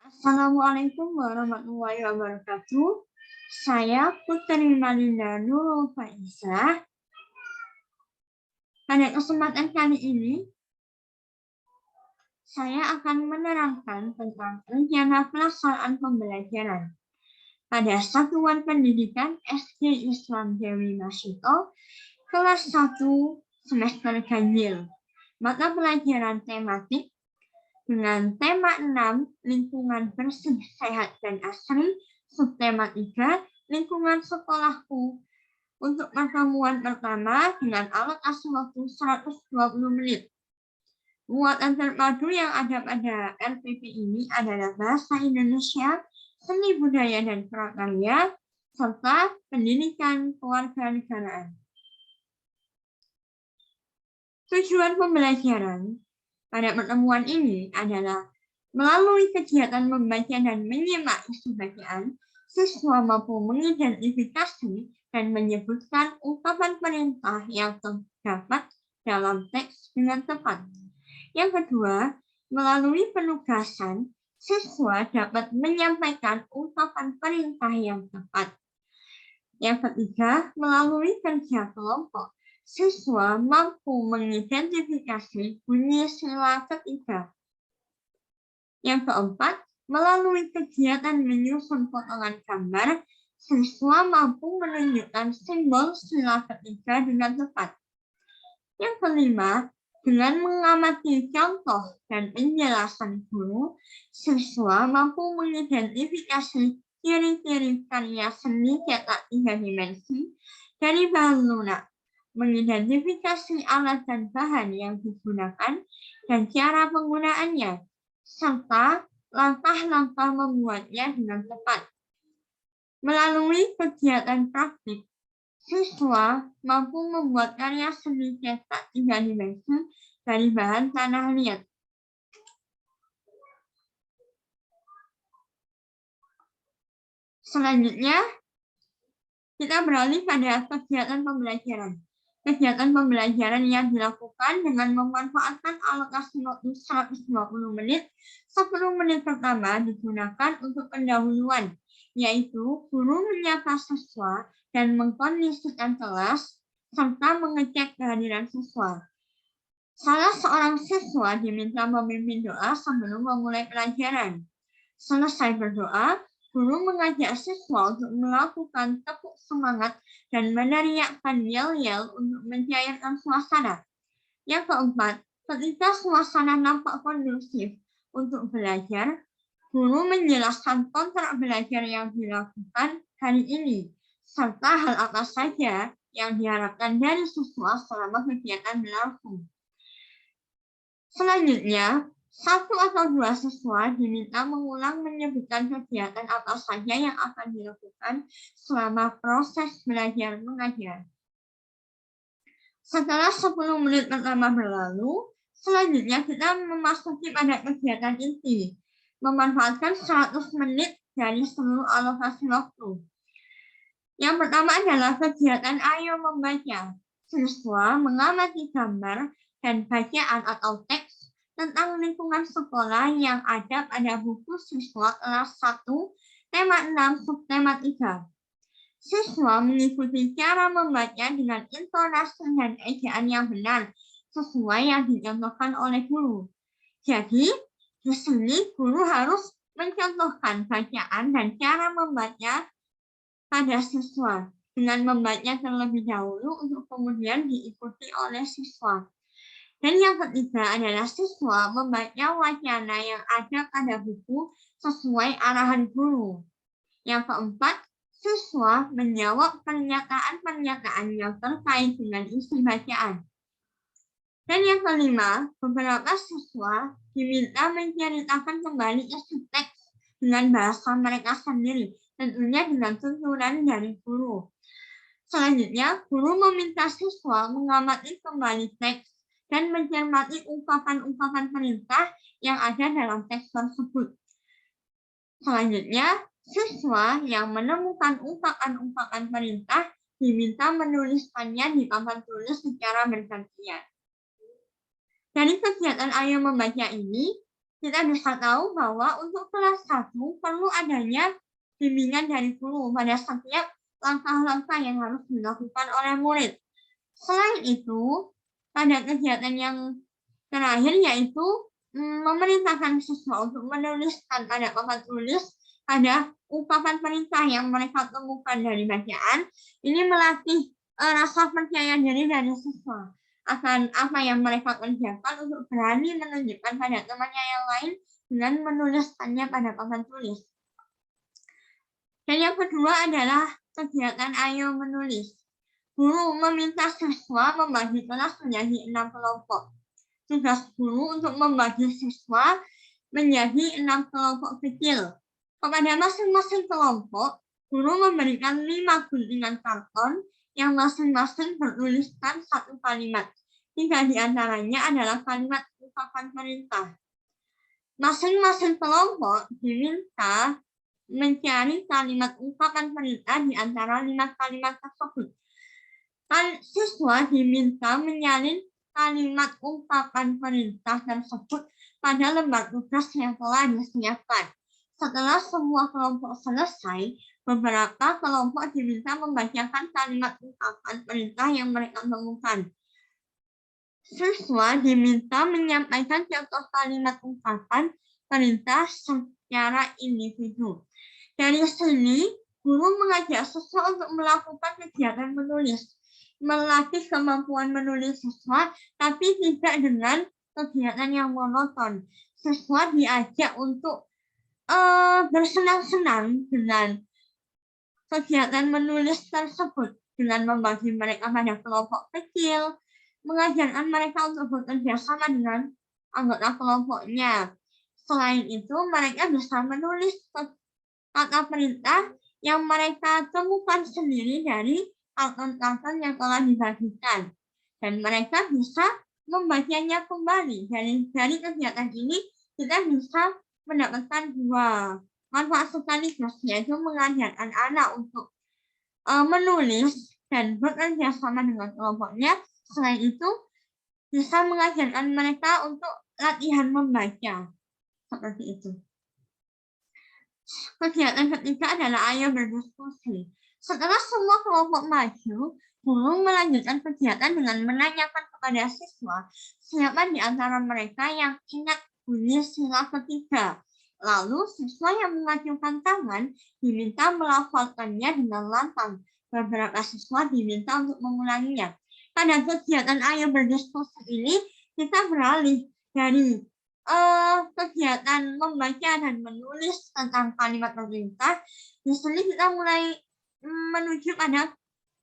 Assalamualaikum warahmatullahi wabarakatuh. Saya Putri Malinda Nurul Faizah. Pada kesempatan kali ini, saya akan menerangkan tentang rencana pelaksanaan pembelajaran pada Satuan Pendidikan SD Islam Dewi Masito, kelas 1 semester ganjil. Mata pelajaran tematik dengan tema 6, lingkungan bersih, sehat, dan asri, subtema 3, lingkungan sekolahku. Untuk pertemuan pertama dengan alokasi asli waktu 120 menit. Muatan terpadu yang ada pada RPP ini adalah bahasa Indonesia, seni budaya dan prakarya, serta pendidikan kewarganegaraan. Tujuan pembelajaran pada pertemuan ini adalah melalui kegiatan membaca dan menyimak isi bacaan, siswa mampu mengidentifikasi dan menyebutkan ungkapan perintah yang terdapat dalam teks dengan tepat. Yang kedua, melalui penugasan, siswa dapat menyampaikan ungkapan perintah yang tepat. Yang ketiga, melalui kerja kelompok, siswa mampu mengidentifikasi bunyi sila ketiga. Yang keempat, melalui kegiatan menyusun potongan gambar, siswa mampu menunjukkan simbol sila ketiga dengan tepat. Yang kelima, dengan mengamati contoh dan penjelasan guru, siswa mampu mengidentifikasi ciri-ciri karya seni cetak 3 dimensi dari bahan lunak, mengidentifikasi alat dan bahan yang digunakan dan cara penggunaannya, serta langkah-langkah membuatnya dengan tepat. Melalui kegiatan praktik, siswa mampu membuat karya seni cetak 3 dimensi dari bahan tanah liat. Selanjutnya, kita beralih pada kegiatan pembelajaran. Kegiatan pembelajaran yang dilakukan dengan memanfaatkan alokasi waktu 120 menit, 10 menit pertama digunakan untuk pendahuluan, yaitu guru menyapa siswa dan mengkondisikan kelas, serta mengecek kehadiran siswa. Salah seorang siswa diminta memimpin doa sebelum memulai pelajaran. Selesai berdoa, guru mengajak siswa untuk melakukan tepuk semangat dan meneriakkan yel-yel untuk mencairkan suasana. Yang keempat, ketika suasana nampak kondusif untuk belajar, guru menjelaskan kontrak belajar yang dilakukan hari ini, serta hal apa saja yang diharapkan dari siswa selama kegiatan berlangsung. Selanjutnya, 1 atau 2 siswa diminta mengulang menyebutkan kegiatan apa saja yang akan dilakukan selama proses belajar mengajar. Setelah 10 menit pertama berlalu, selanjutnya kita memasuki pada kegiatan inti, memanfaatkan 100 menit dari seluruh alokasi waktu. Yang pertama adalah kegiatan Ayo Membaca. Siswa mengamati gambar dan bacaan atau teks tentang lingkungan sekolah yang ada pada buku siswa kelas 1, tema 6, subtema 3. Siswa mengikuti cara membaca dengan intonasi dan ejaan yang benar, sesuai yang dicontohkan oleh guru. Jadi, di sini guru harus mencontohkan bacaan dan cara membaca pada siswa, dengan membaca terlebih dahulu untuk kemudian diikuti oleh siswa. Dan yang ketiga adalah siswa membaca wacana yang ada pada buku sesuai arahan guru. Yang keempat, siswa menjawab pernyataan-pernyataan yang terkait dengan isi bacaan. Dan yang kelima, beberapa siswa diminta menceritakan kembali isi teks dengan bahasa mereka sendiri, tentunya dengan tuntunan dari guru. Selanjutnya, guru meminta siswa mengamati kembali teks dan mencermati ungkapan-ungkapan perintah yang ada dalam teks tersebut. Selanjutnya, siswa yang menemukan ungkapan-ungkapan perintah diminta menuliskannya di papan tulis secara bergantian. Dari kegiatan Ayo Membaca ini, Kita bisa tahu bahwa untuk kelas 1 perlu adanya bimbingan dari guru pada setiap langkah-langkah yang harus dilakukan oleh murid. Selain itu, pada kegiatan yang terakhir yaitu memerintahkan siswa untuk menuliskan pada papan tulis pada ungkapan perintah yang mereka temukan dari bacaan. Ini melatih rasa percaya diri dari siswa akan apa yang mereka kerjakan untuk berani menunjukkan pada temannya yang lain dengan menuliskannya pada papan tulis. Dan yang kedua adalah kegiatan Ayo Menulis. Guru meminta siswa membagi kelas menjadi 6 kelompok. Tugas guru untuk membagi siswa menjadi 6 kelompok kecil. Kepada masing-masing kelompok, guru memberikan 5 guntingan karton yang masing-masing bertuliskan satu kalimat. 3 di antaranya adalah kalimat ungkapan perintah. Masing-masing kelompok diminta mencari kalimat ungkapan perintah di antara 5 kalimat tersebut. Siswa diminta menyalin kalimat ungkapan perintah tersebut pada lembar tugas yang telah disiapkan. Setelah semua kelompok selesai, beberapa kelompok diminta membacakan kalimat ungkapan perintah yang mereka temukan. Siswa diminta menyampaikan contoh kalimat ungkapan perintah secara individu. Dari sini, guru mengajak siswa untuk melakukan kegiatan menulis, melatih kemampuan menulis siswa, tapi tidak dengan kegiatan yang monoton. Siswa diajak untuk bersenang-senang dengan kegiatan menulis tersebut, dengan membagi mereka pada kelompok kecil, mengajarkan mereka untuk bekerja sama dengan anggota kelompoknya. Selain itu, mereka bisa menulis kata perintah yang mereka temukan sendiri dari karton-karton yang telah dibagikan. Dan mereka bisa membacanya kembali. Dari kegiatan ini, kita bisa mendapatkan 2 manfaat sekaligus, yaitu mengajarkan anak untuk menulis dan bekerja sama dengan kelompoknya. Selain itu, bisa mengajarkan mereka untuk latihan membaca. Seperti itu. Kegiatan ketiga adalah Ayo Berdiskusi. Setelah semua kelompok maju, guru melanjutkan kegiatan dengan menanyakan kepada siswa siapa di antara mereka yang ingat bunyi sila ketiga. Lalu siswa yang mengajukan tangan diminta melafalkannya dengan lantang. Beberapa siswa diminta untuk mengulanginya. Pada kegiatan Ayo Berdiskusi ini, kita beralih dari kegiatan membaca dan menulis tentang kalimat perintah. Di sini kita mulai menuju pada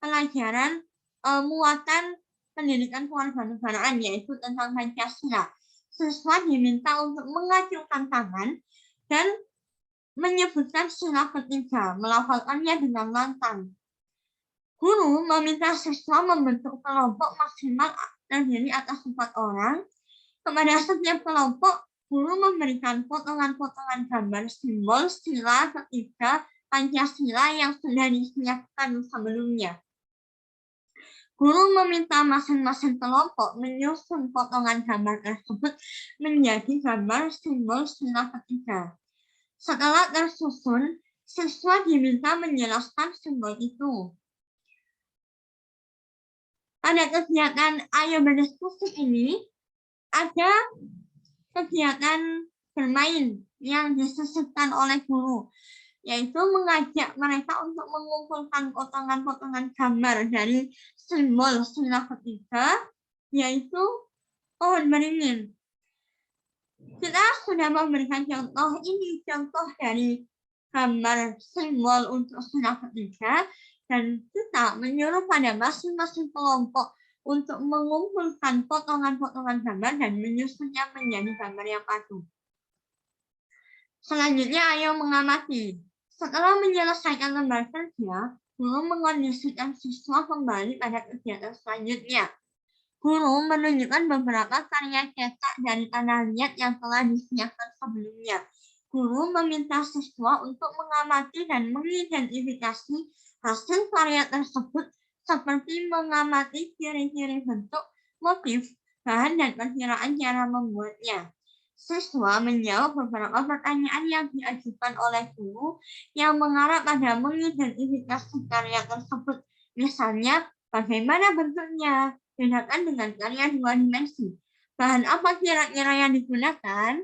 pelajaran muatan pendidikan kewarganegaraan, yaitu tentang Pancasila. Siswa diminta untuk mengajukan tangan dan menyebutkan sila ketiga, melafalkannya dengan lantang. Guru meminta siswa membentuk kelompok maksimal terdiri atas 4 orang. Kepada setiap kelompok, guru memberikan potongan-potongan gambar simbol sila ketiga Pancasila yang sudah disiapkan sebelumnya. Guru meminta masing-masing kelompok menyusun potongan gambar tersebut menjadi gambar simbol sila ketiga. Setelah tersusun, siswa diminta menjelaskan simbol itu. Pada kegiatan Ayo Berdiskusi ini, ada kegiatan bermain yang disisipkan oleh guru, yaitu mengajak mereka untuk mengumpulkan potongan-potongan gambar dari simbol sila ketiga, yaitu pohon beringin. Kita sudah memberikan contoh, ini contoh dari gambar simbol untuk sila ketiga, dan kita menyuruh pada masing-masing kelompok untuk mengumpulkan potongan-potongan gambar dan menyusunnya menjadi gambar yang padu. Selanjutnya, ayo mengamati. Setelah menyelesaikan lembar kerja, guru mengondisikan siswa kembali pada kegiatan selanjutnya. Guru menunjukkan beberapa karya cetak dari tanah liat yang telah disiapkan sebelumnya. Guru meminta siswa untuk mengamati dan mengidentifikasi hasil karya tersebut, seperti mengamati ciri-ciri bentuk, motif, bahan, dan perkiraan cara membuatnya. Siswa menjawab beberapa pertanyaan yang diajukan oleh guru yang mengarah pada mengidentifikasi karya tersebut. Misalnya, bagaimana bentuknya? Bedakan dengan karya 2 dimensi. Bahan apa kira-kira yang digunakan?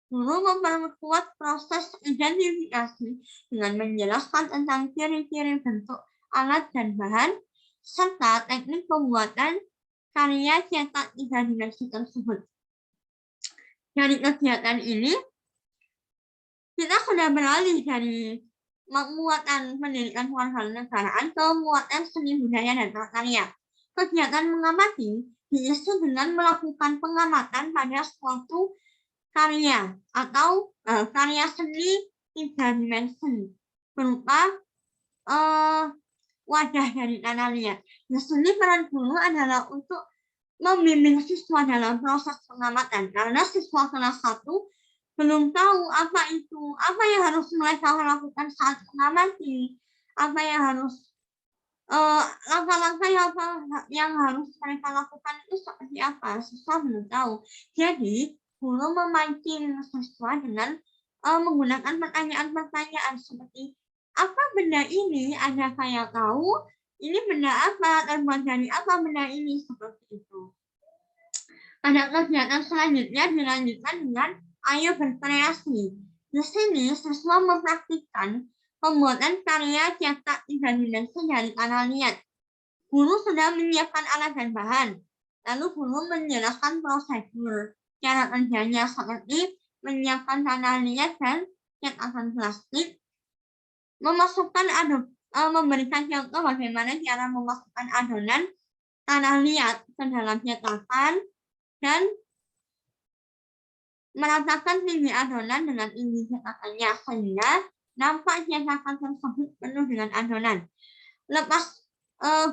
Guru memperkuat proses identifikasi dengan menjelaskan tentang ciri-ciri bentuk alat dan bahan, serta teknik pembuatan karya cetak 3 dimensi tersebut. Dari kegiatan ini, kita sudah beralih dari muatan pendidikan kewarganegaraan ke muatan seni budaya dan prakarya. Kegiatan mengamati diisi dengan melakukan pengamatan pada suatu karya atau karya seni 3 dimensi berupa wadah dari tanah liat. Di sini peran guru adalah untuk membimbing siswa dalam proses pengamatan karena siswa kelas 1 belum tahu apa yang harus mereka lakukan saat mengamati, apa yang harus langkah-langkah yang harus mereka lakukan itu seperti apa, siswa belum tahu. Jadi guru memancing siswa dengan menggunakan pertanyaan-pertanyaan seperti apa benda ini, ada kayak tahu ini benda apa, terbuat dari apa benda ini, seperti itu. Pada kegiatan selanjutnya dilanjutkan dengan ayo berkreasi. Di sini siswa mempraktikkan pembuatan karya cetak 3 dimensi dari tanah liat. Guru sudah menyiapkan alat dan bahan, lalu guru menjelaskan prosedur cara kerjanya seperti menyiapkan tanah liat dan cetakan plastik, memberikan contoh bagaimana cara memasukkan adonan tanah liat ke dalam cetakan dan meratakan tinggi adonan dengan tinggi cetakannya sehingga nampak cetakan tersebut penuh dengan adonan.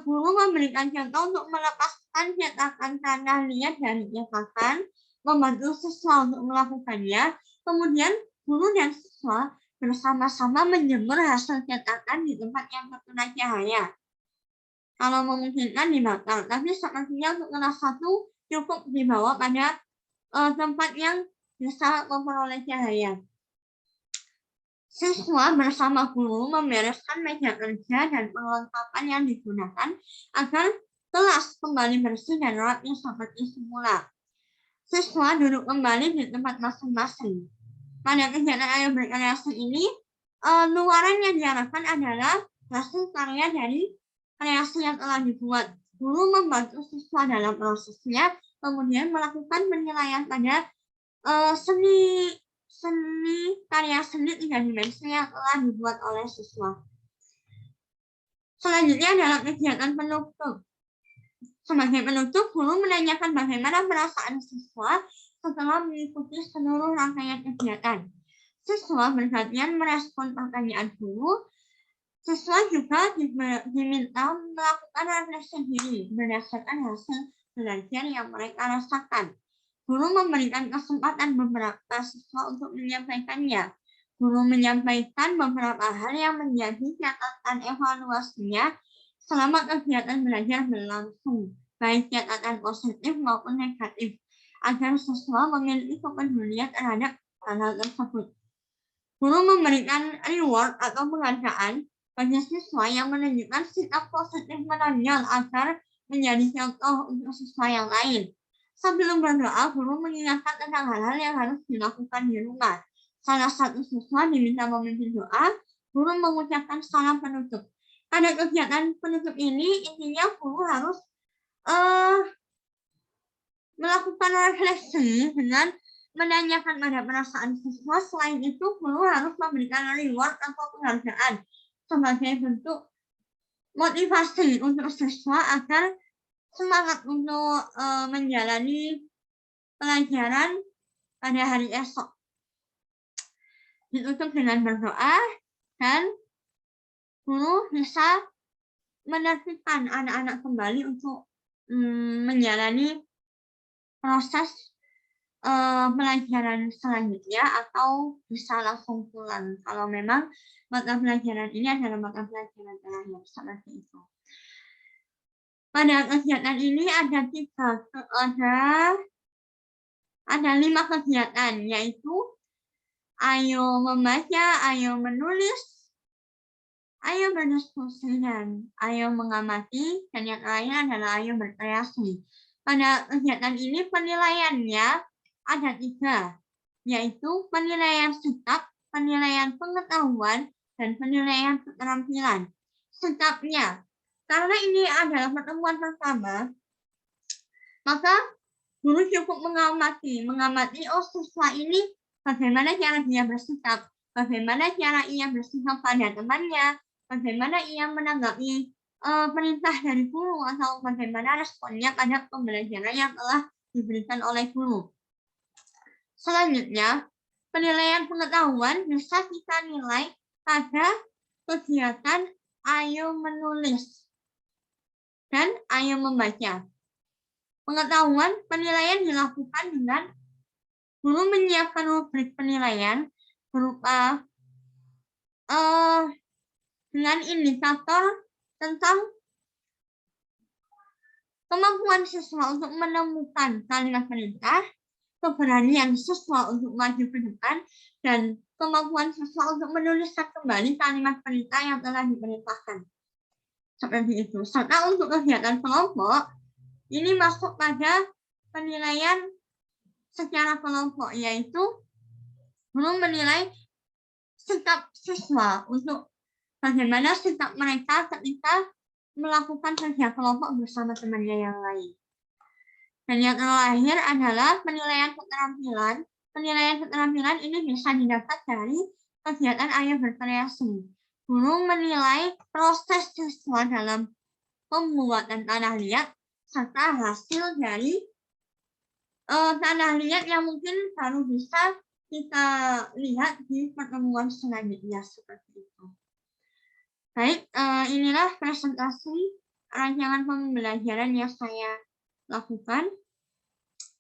Guru memberikan contoh untuk melepaskan cetakan tanah liat dari cetakan, membantu siswa untuk melakukannya. Kemudian guru dan siswa bersama-sama menjemur hasil cetakan di tempat yang terkena cahaya. Kalau memungkinkan dibakar, tapi sepertinya untuk kelas 1 cukup dibawa pada tempat yang bisa memperoleh cahaya. Siswa bersama guru membereskan meja kerja dan perlengkapan yang digunakan agar kelas kembali bersih dan rapi seperti semula. Siswa duduk kembali di tempat masing-masing. Pada kegiatan ayo berkreasi ini, luaran yang diharapkan adalah hasil karya dari kreasi yang telah dibuat. Guru membantu siswa dalam prosesnya, kemudian melakukan penilaian pada karya seni 3 dimensi yang telah dibuat oleh siswa. Selanjutnya adalah kegiatan penutup. Sebagai penutup, guru menanyakan bagaimana perasaan siswa setelah mengikuti seluruh rangkaian kegiatan. Siswa bergantian merespon pertanyaan guru. Siswa juga diminta melakukan refleksi diri berdasarkan hasil belajar yang mereka rasakan. Guru memberikan kesempatan beberapa siswa untuk menyampaikannya. Guru menyampaikan beberapa hal yang menjadi catatan evaluasinya selama kegiatan belajar berlangsung, baik catatan positif maupun negatif, agar siswa memiliki kepedulian terhadap hal tersebut. Guru memberikan reward atau penghargaan bagi siswa yang menunjukkan sikap positif menonjol agar menjadi contoh untuk siswa yang lain. Sebelum berdoa, guru mengingatkan tentang hal-hal yang harus dilakukan di rumah. Salah satu siswa diminta memimpin doa, guru mengucapkan salam penutup. Pada kegiatan penutup ini, intinya guru harus melakukan refleksi dengan menanyakan pada perasaan siswa. Selain itu, guru harus memberikan reward atau penghargaan sebagai bentuk motivasi untuk siswa agar semangat untuk menjalani pelajaran pada hari esok. Ditutup dengan berdoa dan guru bisa menertibkan anak-anak kembali untuk menjalani proses pelajaran selanjutnya atau bisa langsung pulang kalau memang mata pelajaran ini adalah mata pelajaran terakhir, seperti itu. Pada kegiatan ini ada ada 5 kegiatan, yaitu ayo membaca, ayo menulis, ayo berdiskusi, dan ayo mengamati, dan yang lain adalah ayo berkreasi. Pada kegiatan ini penilaiannya ada 3, yaitu penilaian sikap, penilaian pengetahuan, dan penilaian keterampilan. Sikapnya, karena ini adalah pertemuan pertama, maka guru cukup mengamati siswa ini bagaimana cara dia bersikap, bagaimana cara ia bersikap pada temannya, bagaimana ia menanggapi perintah dari guru, atau bagaimana responnya pada pembelajaran yang telah diberikan oleh guru. Selanjutnya, penilaian pengetahuan bisa kita nilai pada kegiatan ayo menulis dan ayo membaca. Pengetahuan penilaian dilakukan dengan guru menyiapkan rubrik penilaian berupa dengan indikator tentang kemampuan siswa untuk menemukan kalimat perintah, keberanian siswa untuk maju ke depan, dan kemampuan siswa untuk menuliskan kembali kalimat perintah yang telah diperintahkan. Seperti itu. Serta untuk kegiatan kelompok, ini masuk pada penilaian secara kelompok, yaitu guru menilai sikap siswa untuk bagaimana sikap mereka ketika melakukan kerja kelompok bersama temannya yang lain. Dan yang terakhir adalah penilaian keterampilan. Penilaian keterampilan ini bisa didapat dari kegiatan ayo berkreasi. Guru menilai proses siswa dalam pembuatan tanah liat serta hasil dari tanah liat yang mungkin baru bisa kita lihat di pertemuan selanjutnya, seperti itu. Baik, inilah presentasi rancangan pembelajaran yang saya lakukan.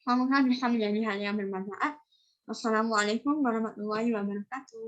Semoga bisa menjadi hal yang bermanfaat. Wassalamualaikum warahmatullahi wabarakatuh.